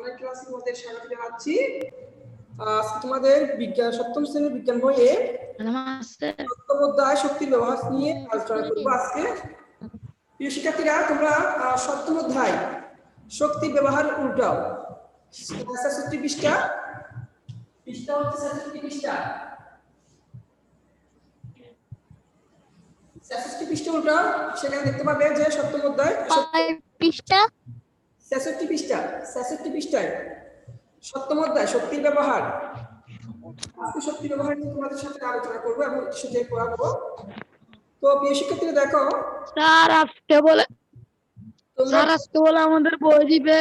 Online ক্লাসে তোমাদের স্বাগত জানাচ্ছি। আজকে তোমাদের বিজ্ঞান সপ্তম শ্রেণীর বিজ্ঞান বইয়ে সপ্তম অধ্যায় শক্তির ব্যবহার নিয়ে আলোচনা করবো আজকে। প্রিয় শিক্ষার্থীরা, তোমরা সপ্তম অধ্যায় শক্তির ব্যবহার উল্টাও 66 পৃষ্ঠা হচ্ছে 66 পৃষ্ঠা 66 পৃষ্ঠা উল্টাও। সেখানে দেখতে পাবে যে সপ্তম অধ্যায় পৃষ্ঠা 66 পৃষ্ঠায় সপ্তম অধ্যায় শক্তির ব্যবহার। আজকে শক্তির ব্যবহার নিয়ে তোমাদের সাথে আলোচনা করবো এবং সেটাই পড়াবো। তো প্রিয় শিক্ষার্থীরা দেখো, স্যার আজকে বলে আমাদের বই দিবে।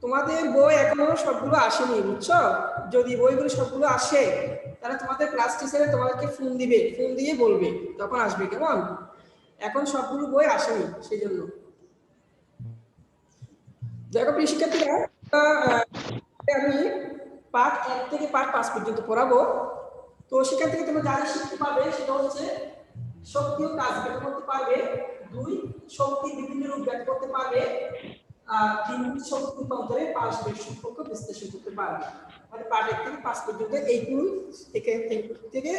তোমাদের বই এখনো সবগুলো আসেনি, বুঝছো? যদি বইগুলো সবগুলো আসে তাহলে তোমাদের ক্লাস টিচারে তোমাদেরকে ফোন দিবে, ফোন দিয়ে বলবে তখন আসবে, কেমন? এখন সবগুলো বই আসেনি, সেই জন্য। দেখো প্রিয় শিক্ষার্থীরা, আমি পার্ট 1 থেকে পার্ট 5 পর্যন্ত পড়াবো। তো সেখান থেকে তোমরা যা শিখতে পারবে সেটা হচ্ছে শক্তি ও কাজ ব্যাখ্যা করতে পারবে, 2 শক্তির বিভিন্ন রূপ ব্যাখ্যা করতে পারবে, আর 3 শক্তি রূপান্তরে পারস্পরিক সম্পর্ক বিশ্লেষণ করতে পারবে। মানে পার্ট 1 থেকে 5 পর্যন্ত এইগুলো থেকে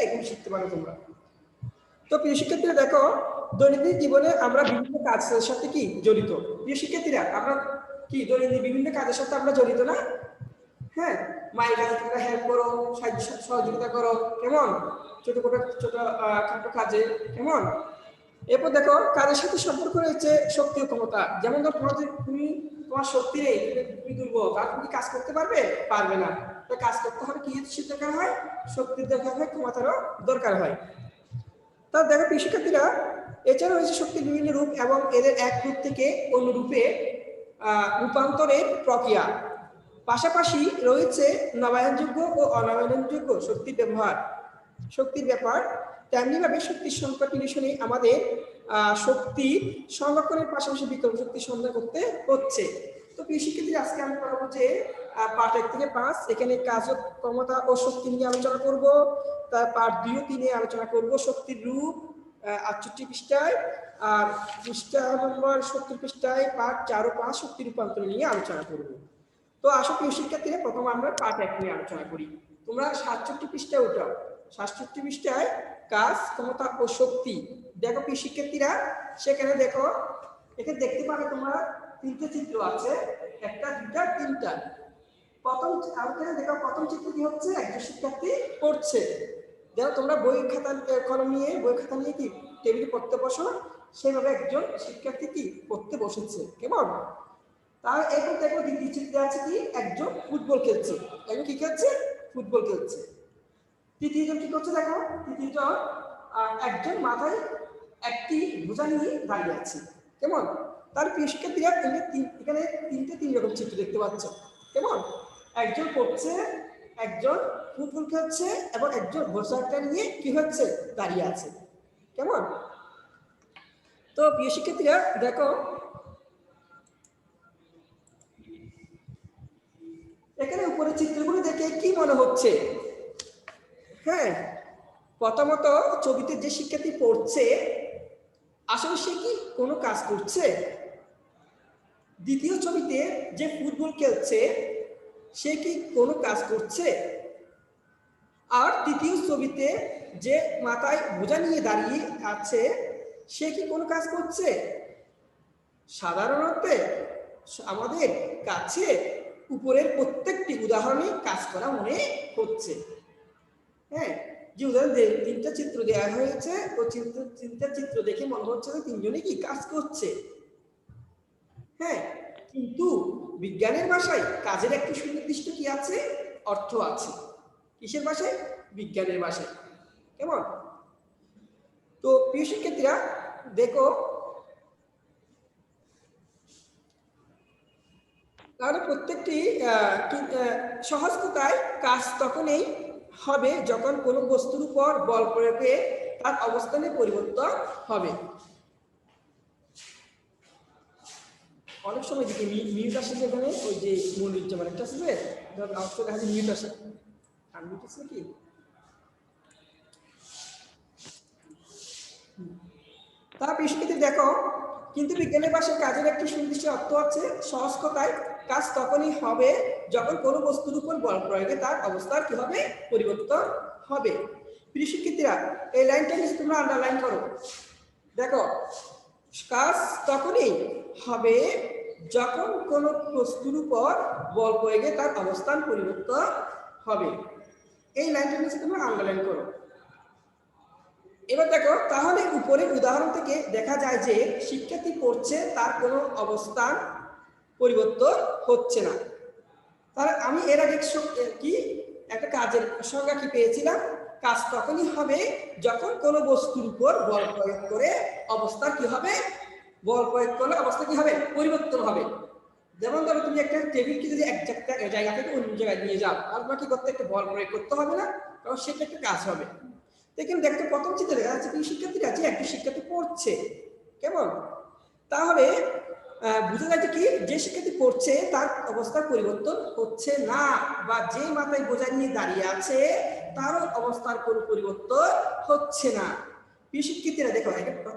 এগুলো শিখতে পারবে তোমরা। তো প্রিয় শিক্ষার্থীরা দেখো, দৈনন্দিন জীবনে আমরা বিভিন্ন কাজের সাথে কি জড়িত। প্রিয় শিক্ষার্থীরা, আমরা কি দৈনন্দিন বিভিন্ন কাজের সাথে আমরা জড়িত না? হ্যাঁ, মায়ের কাছে তোমরা হেল্প করো, সহযোগিতা করো, কেমন? ছোটখাটো কাজে, কেমন? এরপর দেখো, কাজের সাথে সম্পর্ক রয়েছে শক্তি ও ক্ষমতা। যেমন ধর তোমার শক্তি নেই, তুমি দুর্বল, আর তুমি কাজ করতে পারবে না। তো কাজ করতে হবে কি দরকার হয়? শক্তির দরকার হয়, ক্ষমতারও দরকার হয়। তা দেখো প্রিয় শিক্ষার্থীরা, এছাড়া রয়েছে শক্তির বিভিন্ন রূপ এবং এদের এক রূপ থেকে অন্য রূপে রূপান্তরের প্রক্রিয়া। পাশাপাশি রয়েছে নবায়নযোগ্য ও অনবায়নযোগ্য শক্তির ব্যাপার। তেমনিভাবে শক্তির সংকট নিরসনে আমাদের শক্তি সংরক্ষণের পাশাপাশি বিকল্প শক্তি সন্ধান করতে হচ্ছে। তো প্রিয় শিক্ষার্থী, আজকে আমি পড়াবো যে পার্ট 1 থেকে 5 এখানে কাজ, ক্ষমতা ও শক্তি নিয়ে আলোচনা করব। তার পার্ট 2 ও 3 আলোচনা করব শক্তির রূপ 68 পৃষ্ঠায়, আর পৃষ্ঠা নম্বর 70 পৃষ্ঠায় পার্ট 4 ও 5 শক্তি রূপান্তর নিয়ে আলোচনা করব। তো আসো প্রিয় শিক্ষার্থীরা, প্রথম আমরা পার্ট 1 নিয়ে আলোচনা করি। তোমরা 67 পৃষ্ঠায় উঠাও। 67 পৃষ্ঠায় কাজ, ক্ষমতা ও শক্তি। দেখো প্রিয় শিক্ষার্থীরা, সেখানে দেখো, এখানে দেখতে পাবে তোমরা 3টে চিত্র আছে, 1টা 2টা 3টা। প্রথম আলোচনা দেখো, প্রথম চিত্র কি হচ্ছে? একজন শিক্ষার্থী পড়ছে। দেখো তোমরা বই খাতা কলম নিয়ে কি টেবিলে পড়তে বসো, সেভাবে একজন শিক্ষার্থী কি পড়তে বসেছে, কেমন? তার এখন দেখো দ্বিতীয় চিত্রে আছে কি? একজন ফুটবল খেলছে। একজন কি খেলছে? ফুটবল খেলছে। তৃতীয়জন কি করছে? দেখো, তৃতীয়জন একজন মাথায় একটি বোঝা নিয়ে দাঁড়িয়ে আছে, কেমন? তার প্রিয় শিক্ষার্থীরা, এখানে 3 রকম চিত্র দেখতে পাচ্ছ, কেমন? একজন পড়ছে, একজন ফুটবল খেলছে এবং একজন বোঝাটা নিয়ে কি হচ্ছে? দাঁড়িয়ে আছে, কেমন? তো প্রিয় শিক্ষার্থীরা দেখো, এখানে উপরে চিত্রগুলো দেখে কি মনে হচ্ছে? হ্যাঁ, প্রথমত ছবিতে যে শিক্ষার্থী পড়ছে আসলে সে কি কোনো কাজ করছে? দ্বিতীয় ছবিতে যে ফুটবল খেলছে সে কি কোনো কাজ করছে? আর তৃতীয় ছবিতে যে মাথায় বোঝা নিয়ে দাঁড়িয়ে আছে সে কি কোনো কাজ করছে? সাধারণত আমাদের কাছে উপরের প্রত্যেকটি উদাহরণে কাজ করা মনে হচ্ছে। হ্যাঁ, যে উদাহরণ 3টা চিত্র দেওয়া হয়েছে, ও 3টা চিত্র দেখে মনে হচ্ছে যে 3জনই কি কাজ করছে। হ্যাঁ, কিন্তু বিজ্ঞানের ভাষায় কাজের একটি সুনির্দিষ্ট কি আছে? অর্থ আছে। কিসের ভাষায়? বিজ্ঞানের ভাষায়, কেমন? তো প্রিয় শিক্ষার্থীরা দেখো, তাহলে প্রত্যেকটি সহজ কথায় কাজ তখনই হবে যখন কোনো বস্তুর উপর বল প্রয়োগে তার অবস্থানে পরিবর্তন হবে। অনেক সময় দেখি মিউট আসে, যেখানে ওই যে মনির একটা আছে, দেখা যায় মিউট আসে। আনমিউট আছে কি? তার বিষয়টি দেখো, কিন্তু বিজ্ঞানের ভাষায় কাজের একটি সুনির্দিষ্ট অর্থ আছে। সহজ কথায় কাজ তখনই হবে যখন কোনো বস্তুর উপর বল প্রয়োগে তার অবস্থার কি হবে পরিবর্তন হবে। প্রিয় শিক্ষার্থীরা এই লাইনটা নিচে তোমরা আন্ডারলাইন করো। দেখো কাজ তখনই হবে যখন কোনো বস্তুর উপর বল প্রয়োগে তার অবস্থান পরিবর্তন হবে। এই লাইনটা নিচে তোমরা আন্ডারলাইন করো। এবার দেখো তাহলে উপরের উদাহরণ থেকে দেখা যায় যে শিক্ষার্থী পড়ছে তার কোনো অবস্থান পরিবর্তন হচ্ছে না। তাহলে আমি এর আগে কি একটা কাজের সংজ্ঞা কি পেয়েছিলাম, কাজ তখনই হবে যখন কোনো বস্তুর উপর বল প্রয়োগ করে অবস্থার কি হবে বল প্রয়োগ করলে অবস্থা কি হবে পরিবর্তন হবে। যেমন ধরো তুমি একটা টেবিলকে যদি এক জায়গা থেকে অন্য জায়গায় নিয়ে যাও তাহলে তোমাকে কি করতে একটা বল প্রয়োগ করতে হবে না, কারণ সেটা একটা কাজ হবে। দেখেন দেখতে প্রথম চিত্রে দেখা যাচ্ছে কি শিক্ষার্থীরা যে একটা শিক্ষার্থী পড়ছে, কেমন তাহলে বুঝা যাচ্ছে কি যে শিক্ষার্থী পড়ছে তার অবস্থার পরিবর্তন হচ্ছে না, বা যে মাথায় বোঝা নিয়ে দাঁড়িয়ে আছে তারও অবস্থার কোনো পরিবর্তন হচ্ছে না। প্রিয় শিক্ষার্থীরা দেখো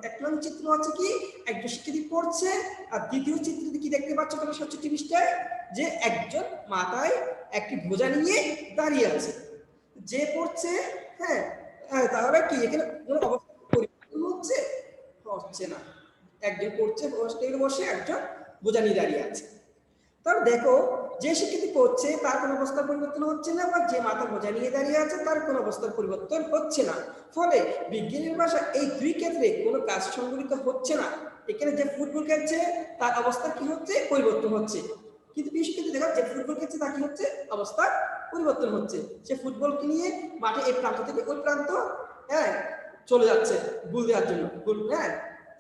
এক নম্বর চিত্র হচ্ছে কি একজন শিক্ষার্থী পড়ছে, আর দ্বিতীয় চিত্রে কি দেখতে পাচ্ছ তোমরা ৬৭ পৃষ্ঠায় যে একজন মাথায় একটি বোঝা নিয়ে দাঁড়িয়ে আছে। যে পড়ছে হ্যাঁ তাহলে কি এখানে কোনো অবস্থা পরিবর্তন হচ্ছে না। একজন পড়ছে টেবিলে বসে, একজন বোঝা নিয়ে দাঁড়িয়ে আছে। তাহলে দেখো যে শিক্ষার্থী পড়ছে তার কোনো অবস্থার পরিবর্তন হচ্ছে না, বা যে মাথা বোঝা নিয়ে দাঁড়িয়ে আছে তার কোনো অবস্থার পরিবর্তন হচ্ছে না। ফলে বিজ্ঞানের ভাষা এই দুই ক্ষেত্রে কোনো কাজ সংঘটিত হচ্ছে না। এখানে যে ফুটবল খেলছে তার অবস্থা কি হচ্ছে পরিবর্তন হচ্ছে, কিন্তু শিক্ষার্থী দেখো যে ফুটবল খেলছে তার কি হচ্ছে অবস্থা পরিবর্তন হচ্ছে। সে ফুটবলকে নিয়ে মাঠে এই প্রান্ত থেকে ওই প্রান্ত চলে যাচ্ছে গোল দেওয়ার জন্য।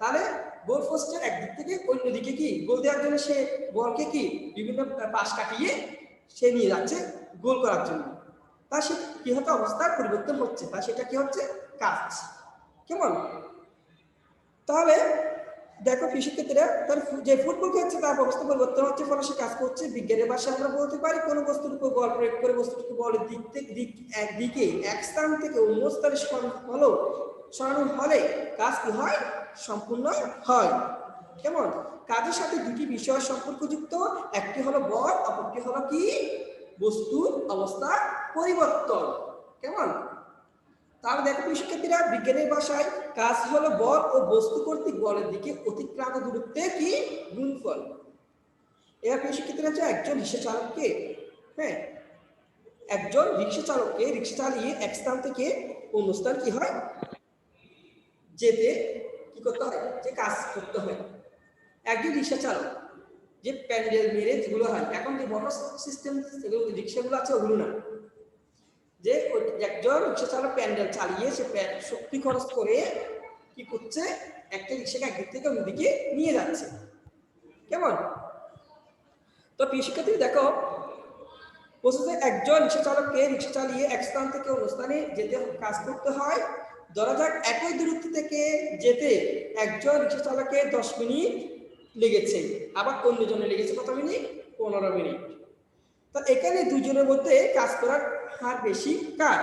তাহলে গোল পোস্টের একদিক থেকে অন্যদিকে কি গোল দেওয়ার জন্য সে বলকে কি বিভিন্ন পাশ কাটিয়ে সে নিয়ে যাচ্ছে গোল করার জন্য। তা সে কি হচ্ছে অবস্থার পরিবর্তন হচ্ছে, তা সেটা কি হচ্ছে কাজ। কেমন তাহলে দেখো শিক্ষার্থীরা তার যে ফুটবল খেলছে তার অবস্থা পরিবর্তন হচ্ছে, ফলে সে কাজ করছে। বিজ্ঞানের ভাষায় আমরা বলতে পারি কোনো বস্তুর উপর বল প্রয়োগ করে বস্তুটিকে বলের একদিকে এক স্থান থেকে অন্য স্থানে সরানো হলে কাজ কি হয় সম্পূর্ণ হয়। কেমন কাজের সাথে দুটি বিষয় সম্পর্কযুক্ত, একটি হলো বল, অপরটি হলো কি বস্তুর অবস্থা পরিবর্তন। কেমন তাহলে দেখো শিক্ষার্থীরা বিজ্ঞানের ভাষায় কাজ হলো বল ও বস্তু কর্তৃক বলের দিকে অতিক্রান্ত দূরত্বে কি গুণফল। এবার শিক্ষার্থীরা হচ্ছে একজন রিক্সা চালককে রিক্সা চালিয়ে এক স্থান থেকে অন্য স্থান কি হয় যেতে কি করতে হয় যে কাজ করতে হয়। একজন রিক্সা চালক যে প্যান্ডেল মেরে যেগুলো হয়, এখন যে মোটর সিস্টেম রিক্সাগুলো আছে ওগুলো না, যে একজন রিক্সা চালক প্যান্ডেল চালিয়ে সে শক্তি খরচ করে কি করছে একটা রিক্সাকে একদিক থেকে অন্যদিকে নিয়ে যাচ্ছে। কেমন তো প্রিয় শিক্ষার্থী দেখো বলছে একজন রিক্সা চালককে রিক্সা চালিয়ে এক স্থান থেকে অন্য স্থানে যেতে কাজ করতে হয়। ধরা যাক একই দূরত্ব থেকে যেতে একজন রিক্সা চালকের 10 মিনিট লেগেছে, আবার অন্যজনের লেগেছে কত মিনিট 15 মিনিট। তা এখানে দুজনের মধ্যে কাজ করার হার বেশি কার?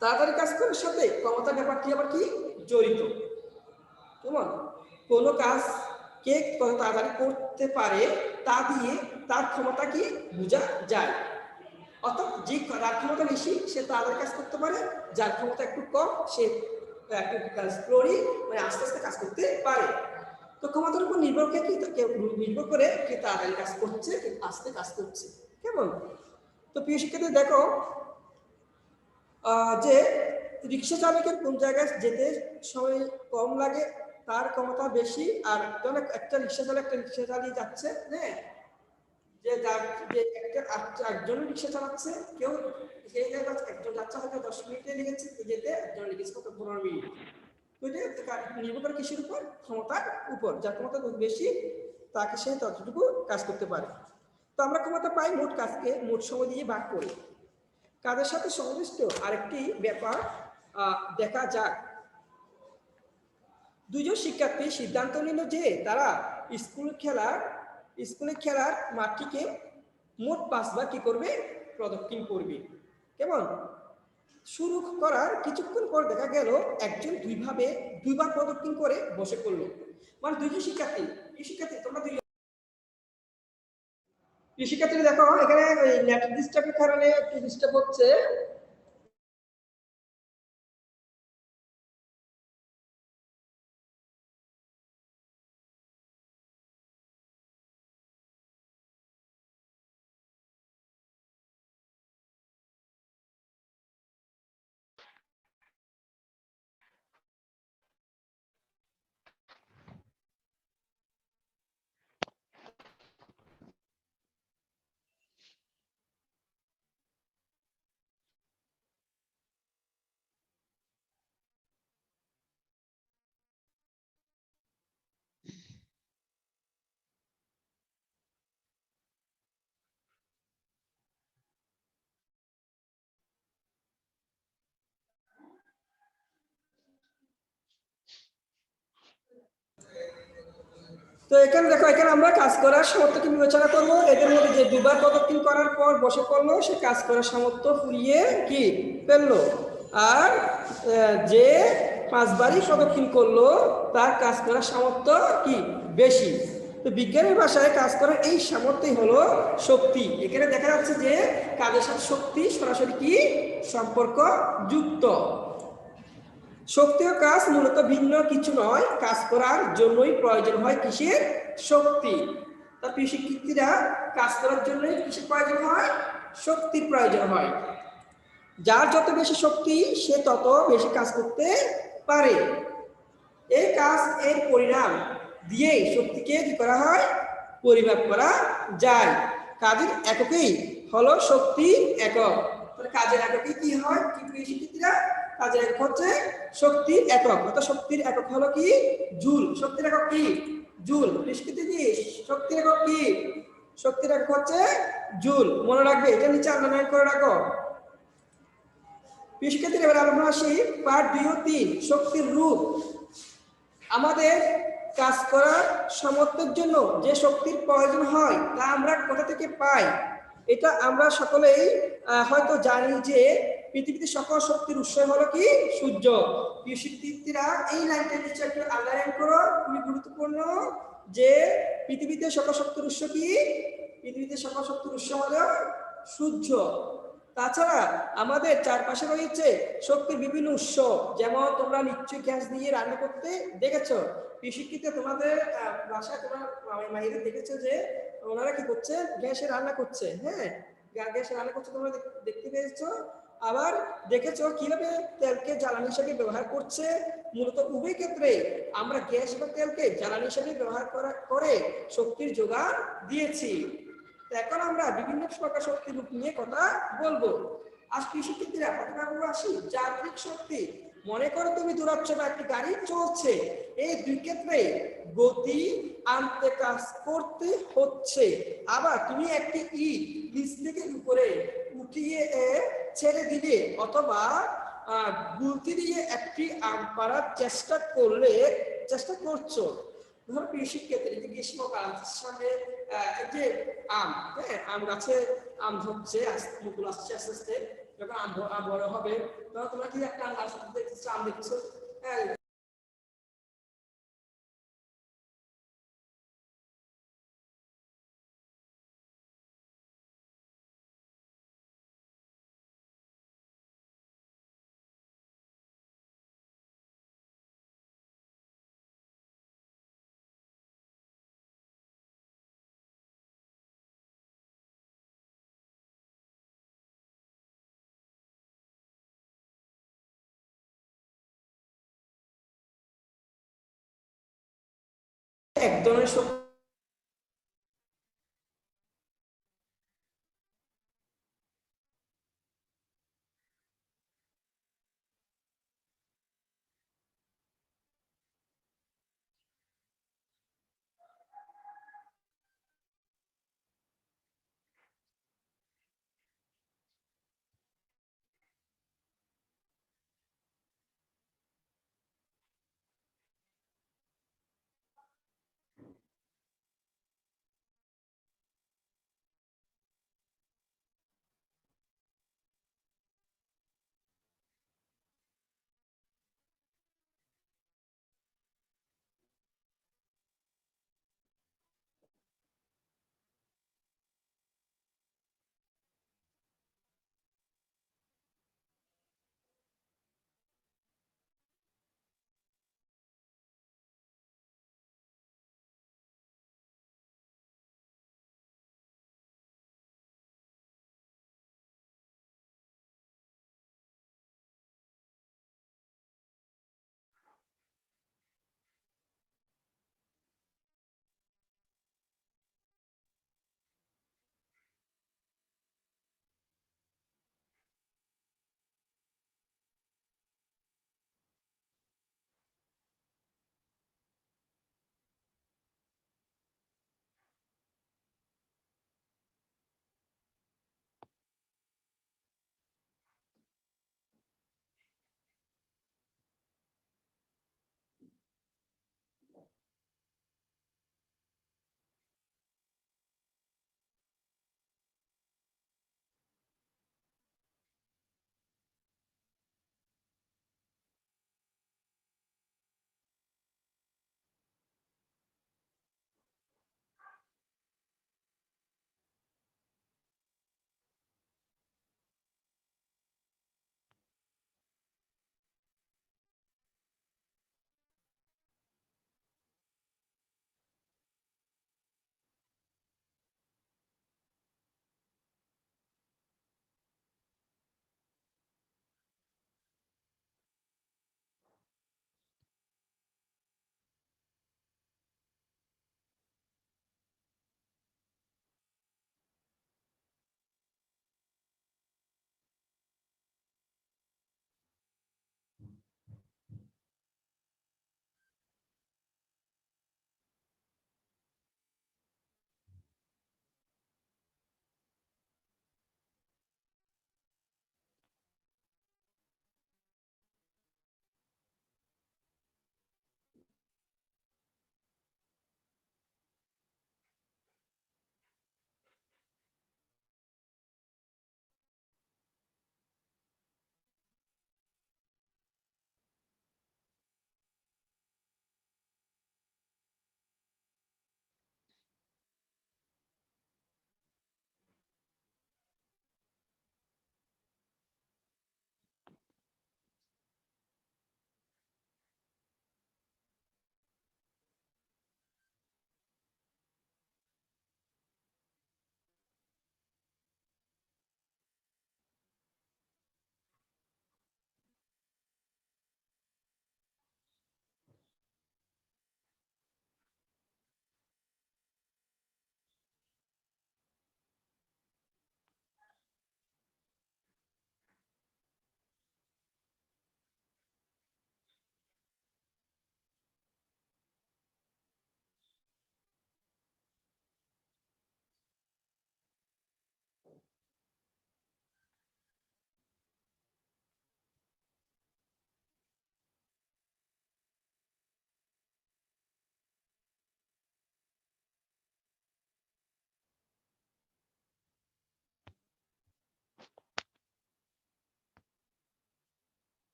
তাড়াতাড়ি কাজ করার সাথে ক্ষমতার ব্যাপারটি আবার কি জড়িত। কেমন কোনো কাজ কে কত তাড়াতাড়ি করতে পারে তা দিয়ে তার ক্ষমতা কি বোঝা যায়। অর্থাৎ যে যার ক্ষমতা বেশি সে তাড়াতাড়ি কাজ করতে পারে, যার ক্ষমতা একটু কম সে একটু স্লোলি মানে আস্তে আস্তে কাজ করতে পারে। তো ক্ষমতার উপর নির্ভর করে কে তাড়াতাড়ি কাজ করছে কে আস্তে কাজ করছে। কেমন তো প্রিয় শিক্ষার্থী দেখো যে রিক্সা চালকের কোন জায়গায় যেতে সময় কম লাগে তার ক্ষমতা বেশি, আর একটা রিক্সা চালিয়ে যাচ্ছে যে একজন রিক্সা চালাচ্ছে কেউ সেই জায়গায় একজন যাচ্ছে হয়তো 10 মিনিটে লেগেছে যেতে, একজন লেগেছে কত 15 মিনিট। তো এটা নির্ভর করে কিসের উপর? ক্ষমতার উপর। যার ক্ষমতা বেশি তাকে সে ততটুকু কাজ করতে পারে। তো আমরা ক্ষমতা পাই মোট কাজকে মোট সময় দিয়ে ভাগ করি। কাজের সাথে সংশ্লিষ্ট আরেকটি ব্যাপার দেখা যাক। দুজন শিক্ষার্থী সিদ্ধান্ত নিল যে তারা স্কুলে খেলার মাঠটিকে মোট 5 বার কি করবে প্রদক্ষিণ করবে। কেমন শুরু করার কিছুক্ষণ পর দেখা গেল একজন দুইবার প্রদক্ষিণ করে বসে পড়লো। মানে দুইজন শিক্ষার্থী তোমরা কৃষিক্ষেত্রে দেখো এখানে ওই নেট ডিস্টার্বের কারণে একটু ডিস্টার্ব হচ্ছে। তো এখানে দেখো এখানে আমরা কাজ করার সামর্থ্যকে বিবেচনা করব। এদের মধ্যে যে দুবার প্রদক্ষিণ করার পর বসে পড়লো সে কাজ করার সামর্থ্য ফুরিয়ে কি ফেললো, আর যে 5 বারই প্রদক্ষিণ করলো তার কাজ করার সামর্থ্য কি বেশি। তো বিজ্ঞানের ভাষায় কাজ করার এই সামর্থ্যই হলো শক্তি। এখানে দেখা যাচ্ছে যে কাজের সাথে শক্তি সরাসরি কি সম্পর্ক যুক্ত। শক্তি ও কাজ মূলত ভিন্ন কিছু নয়, কাজ করার জন্যই প্রয়োজন হয় কিসের শক্তি। তা প্রিয় শিক্ষার্থীরা, কাজ করার জন্যই কিসের প্রয়োজন হয় শক্তির প্রয়োজন হয়। যার যত বেশি শক্তি সে তত বেশি কাজ করতে পারে। এই কাজ এর পরিণাম দিয়েই শক্তিকে কি করা হয় পরিমাপ করা যায়। কাজের এককেই হলো শক্তি একক। তাহলে কাজের এককে কি হয় কি প্রিয় শিক্ষার্থীরা, কাজের একক হচ্ছে শক্তির একক, অর্থাৎ শক্তির একক হলো কি জুল। শক্তির একক কি জুল। শিক্ষার্থী শক্তির একক কি, শক্তির একক হচ্ছে জুল। মনে রাখবে, এটা নিচে আন্ডারলাইন করে রাখো। প্রিয় শিক্ষার্থীরা এবার আমরা আসি পার্ট 2 ও 3 শক্তির রূপ। আমাদের কাজ করার সামর্থ্যের জন্য যে শক্তির প্রয়োজন হয় তা আমরা কোথা থেকে পাই, এটা আমরা সকলেই হয়তো জানি যে পৃথিবীতে সকল শক্তির উৎস হলো কি সূর্য। প্রিয় শিক্ষার্থীরা এই লাইনটা নিচে একটু আন্ডারলাইন করো, খুবই গুরুত্বপূর্ণ যে পৃথিবীতে সকল শক্তির উৎস কি, পৃথিবীতে সকল শক্তির উৎস হলো সূর্য। তাছাড়া আমাদের চারপাশে রয়েছে শক্তির বিভিন্ন উৎস, যেমন তোমরা নিশ্চয়ই গ্যাস দিয়ে রান্না করতে দেখেছো। কৃষিক্ষেত্রে তোমাদের বাসায় তোমার মায়েরা দেখেছো যে ওনারা কি করছে গ্যাসে রান্না করছে। হ্যাঁ, গ্যাসে রান্না করছে তোমরা দেখতে পেয়েছো। আবার দেখেছো কিভাবে তেলকে জ্বালানি হিসেবে ব্যবহার করছে। মূলত উভয় ক্ষেত্রে আমরা গ্যাস বা তেলকে জ্বালানি হিসেবে ব্যবহার করে শক্তির যোগান দিয়েছি। এখন আমরা বিভিন্ন প্রকার শক্তির রূপ নিয়ে কথা বলবো। আজ কৃষিক্ষেত্রে আমরা আসি যান্ত্রিক শক্তি। মনে করো তুমি দূরাচ্ছ বা একটি গাড়ি চলছে, এই দুই ক্ষেত্রে গতি আনতে কাজ করতে হচ্ছে। আবার তুমি একটি নিচ থেকে উপরে উঠিয়ে ছেড়ে দিলে অথবা গুলতি দিয়ে একটি আম পাড়ার চেষ্টা করছো। ধরো কৃষি ক্ষেত্রে যে গ্রীষ্মকাল সামনে এই যে আম, হ্যাঁ আম গাছে আম ধরছে, মুকুল আসছে আস্তে আস্তে, যখন আম বড় হবে তখন তোমরা কি একটা আম গাছ দেখছো, আম দেখছো। হ্যাঁ, এক ধরনের শক্তি।